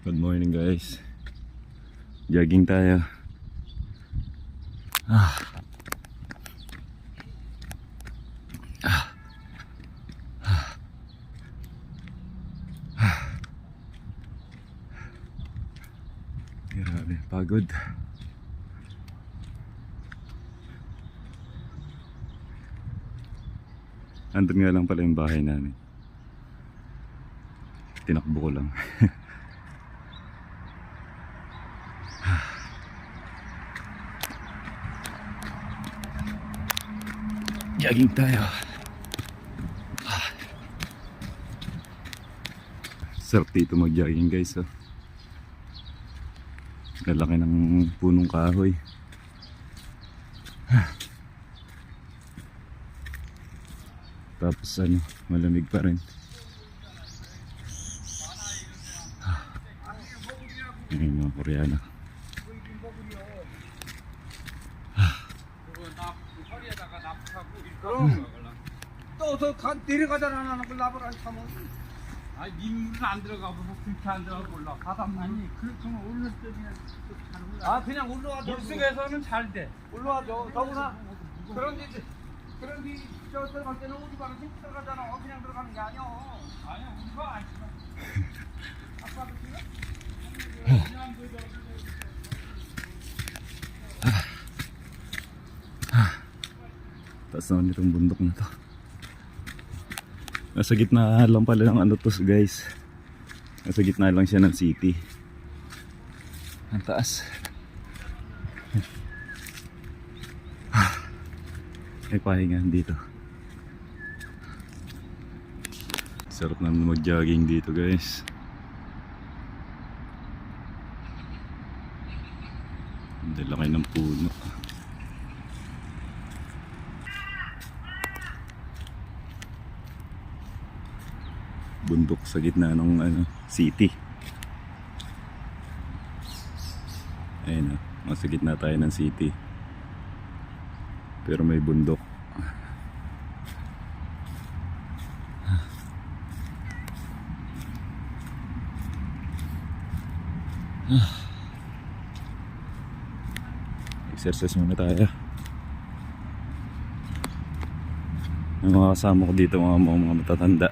Good morning guys. Jogging tayo. Grabe, pagod. Andun nga lang pala yung bahay namin. Tinakbo ko lang. Jogging tayo. Sarap dito mag-jogging guys. Oh. Lalaki ng punong kahoy. Tapos ano, malamig pa rin. Yan yung mga Koreano. 또 내려가잖아. 나는 그 라बर 안 참아. 아니 민물은 안 들어가고 그렇게 안 들어가 몰라 바닷물. 아니 그렇게는 올릴 때 그냥 가는 거야. 아 그냥 올라와. 물속에서는 잘 돼. 올라와줘. 더구나 그런 저 들어갈 때는 우리 방에 쭉 들어가잖아. 그냥 들어가는 게 아니야. 아니야 우리가 안 치나. 아빠도 치나? 그냥 Taas naman itong bundok na to. Nasa gitna lang pala ng ano to guys. Nasa gitna lang siya ng city. Ang taas. May pahingahan dito. Sarap naman mag-jogging dito guys. Ang laki ng puno. Bundok sa gitna ng ano, city. Ayun, nasa gitna tayo ng city. Pero may bundok. Exercise muna tayo. Yung mga kasama ko dito, mga matatanda.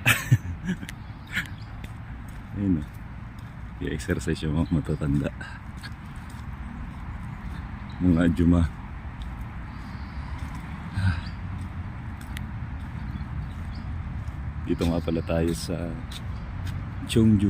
Ayun o, i-exercise yung mga matatanda, mga juma. Dito nga pala tayo sa Cheongju.